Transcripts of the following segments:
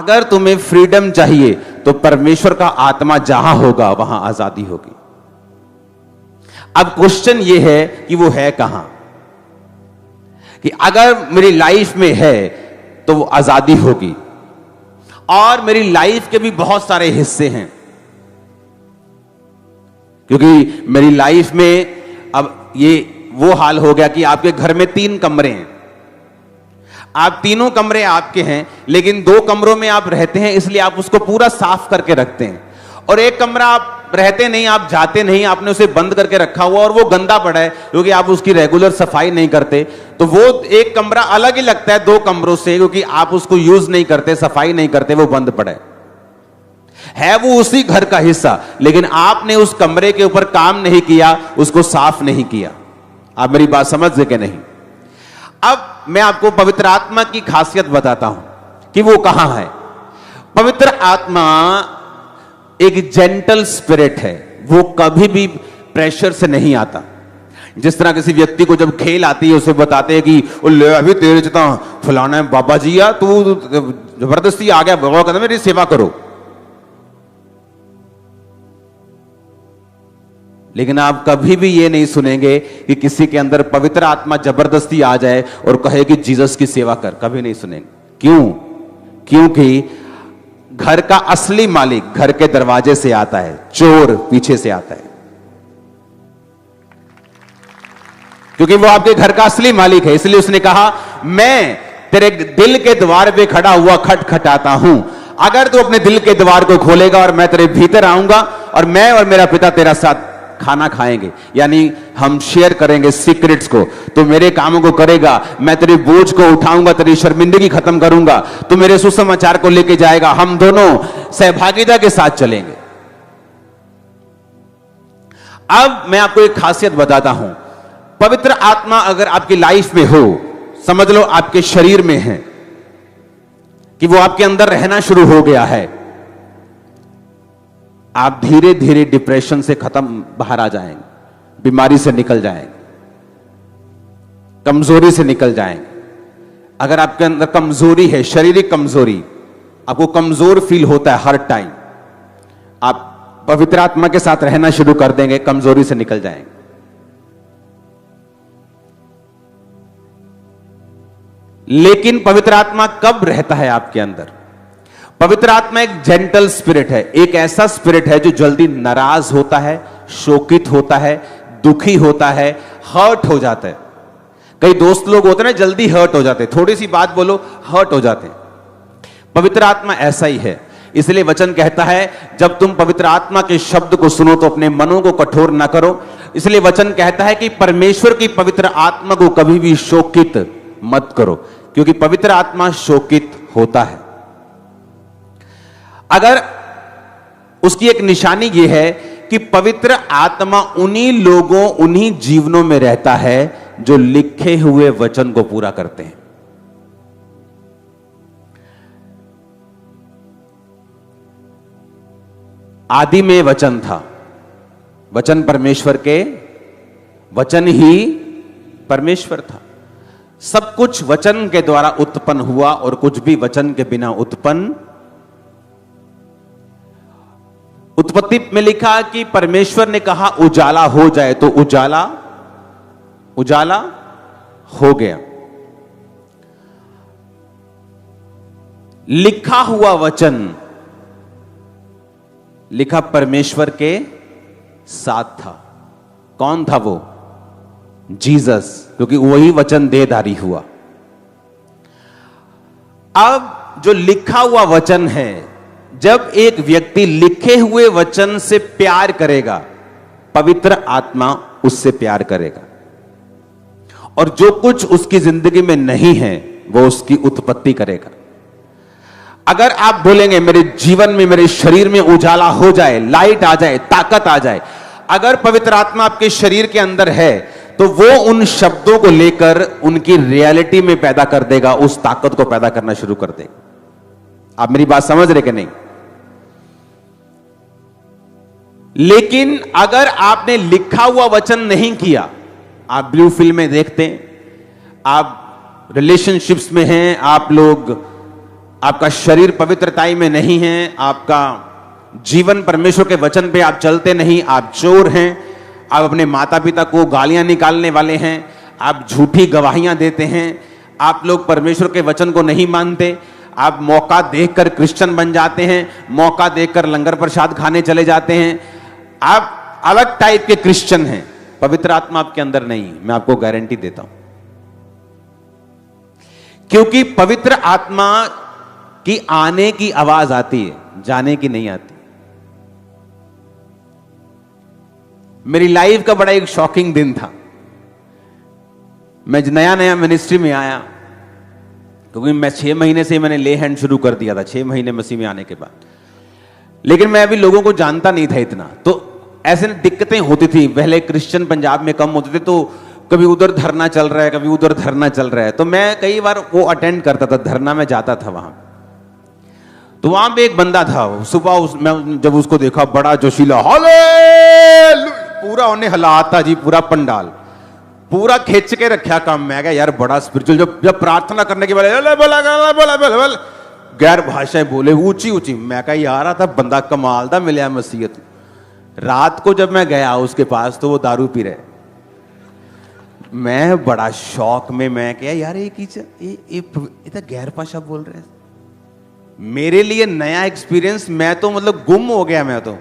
अगर तुम्हें फ्रीडम चाहिए तो परमेश्वर का आत्मा जहां होगा वहां आजादी होगी। अब क्वेश्चन यह है कि वो है कहां, कि अगर मेरी लाइफ में है तो वो आजादी होगी, और मेरी लाइफ के भी बहुत सारे हिस्से हैं, क्योंकि मेरी लाइफ में अब ये वो हाल हो गया कि आपके घर में 3 कमरे हैं, आप तीनों कमरे आपके हैं, लेकिन 2 कमरों में आप रहते हैं, इसलिए आप उसको पूरा साफ करके रखते हैं, और एक कमरा आप रहते नहीं, आप जाते नहीं, आपने उसे बंद करके रखा हुआ और वो गंदा पड़ा है क्योंकि आप उसकी रेगुलर सफाई नहीं करते, तो वो एक कमरा अलग ही लगता है 2 कमरों से, क्योंकि आप उसको यूज नहीं करते, सफाई नहीं करते, वो बंद पड़ा है वो उसी घर का हिस्सा, लेकिन आपने उस कमरे के ऊपर काम नहीं किया, उसको साफ नहीं किया। आप मेरी बात समझ गए कि नहीं? अब मैं आपको पवित्र आत्मा की खासियत बताता हूं कि वो कहां है। पवित्र आत्मा एक जेंटल स्पिरिट है, वो कभी भी प्रेशर से नहीं आता। जिस तरह किसी व्यक्ति को जब खेल आती है उसे बताते हैं कि ले अभी तेरे जितना फलाना है बाबा जी, या तू जबरदस्ती आ गया, बाबा कहता मेरी सेवा करो। लेकिन आप कभी भी ये नहीं सुनेंगे कि किसी के अंदर पवित्र आत्मा जबरदस्ती आ जाए और कहे कि जीसस की सेवा कर, कभी नहीं सुनेंगे। क्यों? क्योंकि घर का असली मालिक घर के दरवाजे से आता है, चोर पीछे से आता है, क्योंकि वो आपके घर का असली मालिक है। इसलिए उसने कहा मैं तेरे दिल के द्वार पे खड़ा हुआ खटखटाता हूं, अगर तू अपने दिल के द्वार को खोलेगा और मैं तेरे भीतर आऊंगा और मैं और मेरा पिता तेरा साथ खाना खाएंगे, यानी हम शेयर करेंगे सीक्रेट्स को, तो मेरे कामों को करेगा, मैं तेरे बोझ को उठाऊंगा, तेरी शर्मिंदगी खत्म करूंगा, तो मेरे सुसमाचार को लेके जाएगा, हम दोनों सहभागिता के साथ चलेंगे। अब मैं आपको एक खासियत बताता हूं, पवित्र आत्मा अगर आपकी लाइफ में हो, समझ लो आपके शरीर में है, कि वो आपके अंदर रहना शुरू हो गया है, आप धीरे धीरे डिप्रेशन से खत्म बाहर आ जाएंगे, बीमारी से निकल जाएंगे, कमजोरी से निकल जाएंगे। अगर आपके अंदर कमजोरी है, शारीरिक कमजोरी, आपको कमजोर फील होता है हर टाइम, आप पवित्र आत्मा के साथ रहना शुरू कर देंगे, कमजोरी से निकल जाएंगे। लेकिन पवित्र आत्मा कब रहता है आपके अंदर? पवित्र आत्मा एक जेंटल स्पिरिट है, एक ऐसा स्पिरिट है जो जल्दी नाराज होता है, शोकित होता है, दुखी होता है, हर्ट हो जाता है। कई दोस्त लोग होते हैं ना, जल्दी हर्ट हो जाते हैं, थोड़ी सी बात बोलो हर्ट हो जाते हैं। पवित्र आत्मा ऐसा ही है। इसलिए वचन कहता है जब तुम पवित्र आत्मा के शब्द को सुनो तो अपने मनों को कठोर ना करो। इसलिए वचन कहता है कि परमेश्वर की पवित्र आत्मा को कभी भी शोकित मत करो, क्योंकि पवित्र आत्मा शोकित होता है। अगर उसकी एक निशानी यह है कि पवित्र आत्मा उन्हीं लोगों, उन्हीं जीवनों में रहता है जो लिखे हुए वचन को पूरा करते हैं। आदि में वचन था, वचन परमेश्वर के, वचन ही परमेश्वर था। सब कुछ वचन के द्वारा उत्पन्न हुआ और कुछ भी वचन के बिना उत्पन्न। उत्पत्ति में लिखा कि परमेश्वर ने कहा उजाला हो जाए, तो उजाला उजाला हो गया। लिखा हुआ वचन लिखा परमेश्वर के साथ था। कौन था वो? जीसस, क्योंकि वही वचन देहधारी हुआ। अब जो लिखा हुआ वचन है, जब एक व्यक्ति लिखे हुए वचन से प्यार करेगा, पवित्र आत्मा उससे प्यार करेगा, और जो कुछ उसकी जिंदगी में नहीं है वो उसकी उत्पत्ति करेगा। अगर आप बोलेंगे मेरे जीवन में, मेरे शरीर में उजाला हो जाए, लाइट आ जाए, ताकत आ जाए, अगर पवित्र आत्मा आपके शरीर के अंदर है तो वो उन शब्दों को लेकर उनकी रियलिटी में पैदा कर देगा, उस ताकत को पैदा करना शुरू कर देगा। आप मेरी बात समझ रहे कि नहीं? लेकिन अगर आपने लिखा हुआ वचन नहीं किया, आप ब्लू फिल्म में देखते हैं, आप रिलेशनशिप्स में हैं, आप लोग आपका शरीर पवित्रताई में नहीं है, आपका जीवन परमेश्वर के वचन पे आप चलते नहीं, आप चोर हैं, आप अपने माता पिता को गालियां निकालने वाले हैं, आप झूठी गवाहियां देते हैं, आप लोग परमेश्वर के वचन को नहीं मानते, आप मौका देखकर क्रिश्चियन बन जाते हैं, मौका देखकर लंगर प्रसाद खाने चले जाते हैं, आप अलग टाइप के क्रिश्चियन हैं, पवित्र आत्मा आपके अंदर नहीं, मैं आपको गारंटी देता हूं। क्योंकि पवित्र आत्मा की आने की आवाज आती है, जाने की नहीं आती। मेरी लाइफ का बड़ा एक शॉकिंग दिन था। मैं नया नया मिनिस्ट्री में आया, क्योंकि मैं 6 महीने से मैंने ले हैंड शुरू कर दिया था, 6 महीने मसीह में आने के बाद। लेकिन मैं अभी लोगों को जानता नहीं था इतना, तो ऐसे दिक्कतें होती थी। पहले क्रिश्चियन पंजाब में कम होते थे, तो कभी उधर धरना चल रहा है, कभी उधर धरना चल रहा है, तो मैं कई बार वो अटेंड करता था, धरना में जाता था वहां। तो वहां पे एक बंदा था, सुबह मैं जब उसको देखा, बड़ा जोशीला, हालेलुया, पूरा उन्हें हिलाता जी, पूरा पंडाल पूरा खींच के रखा काम। मैं क्या यार बड़ा स्पिरिचुअल, जब प्रार्थना करने के बाद गैर भाषाएं बोले ऊंची ऊंची। मैं क्या यार था बंदा कमाल दा मिलिया मसीहत। रात को जब मैं गया उसके पास तो वो दारू पी रहे। मैं बड़ा शौक में, मैं क्या यार ये तो गैर भाषा बोल रहे हैं। मेरे लिए नया एक्सपीरियंस, मैं तो मतलब गुम हो गया। मैं तो,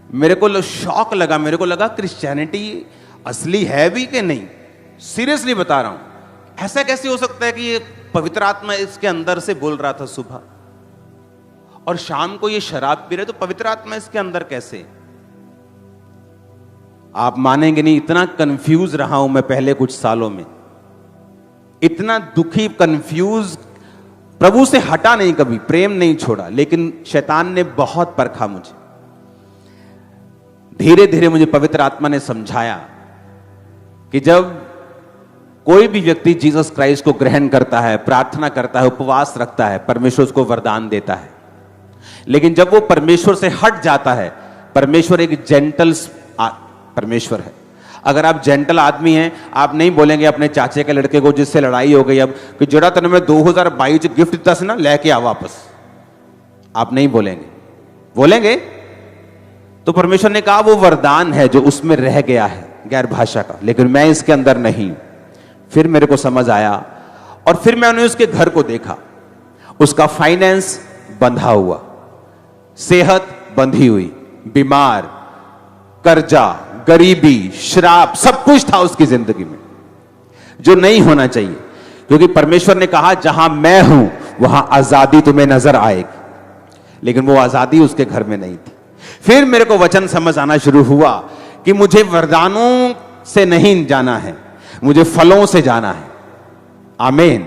मेरे को शौक लगा, मेरे को लगा क्रिश्चियनिटी असली है भी कि नहीं। सीरियसली बता रहा हूं, ऐसा कैसे हो सकता है कि ये पवित्र आत्मा इसके अंदर से बोल रहा था सुबह, और शाम को ये शराब पी रहे, तो पवित्र आत्मा इसके अंदर कैसे? आप मानेंगे नहीं, इतना कंफ्यूज रहा हूं मैं पहले कुछ सालों में, इतना दुखी, कंफ्यूज। प्रभु से हटा नहीं, कभी प्रेम नहीं छोड़ा, लेकिन शैतान ने बहुत परखा मुझे। धीरे धीरे मुझे पवित्र आत्मा ने समझाया कि जब कोई भी व्यक्ति जीसस क्राइस्ट को ग्रहण करता है, प्रार्थना करता है, उपवास रखता है, परमेश्वर उसको वरदान देता है। लेकिन जब वो परमेश्वर से हट जाता है, परमेश्वर एक जेंटल परमेश्वर है। अगर आप जेंटल आदमी हैं, आप नहीं बोलेंगे अपने चाचे के लड़के को जिससे लड़ाई हो गई अब कि जरा तने मैं 2022 गिफ्ट दिता से ना, लेके आ वापस। आप नहीं बोलेंगे। बोलेंगे तो परमेश्वर ने कहा वो वरदान है जो उसमें रह गया है, गैर भाषा का, लेकिन मैं इसके अंदर नहीं। फिर मेरे को समझ आया, और फिर मैंने उसके घर को देखा। उसका फाइनेंस बंधा हुआ, सेहत बंधी हुई, बीमार, कर्जा, गरीबी, शराब, सब कुछ था उसकी जिंदगी में जो नहीं होना चाहिए। क्योंकि परमेश्वर ने कहा जहां मैं हूं वहां आजादी तुम्हें नजर आएगी, लेकिन वो आजादी उसके घर में नहीं थी। फिर मेरे को वचन समझ आना शुरू हुआ कि मुझे वरदानों से नहीं जाना है, मुझे फलों से जाना है। आमीन।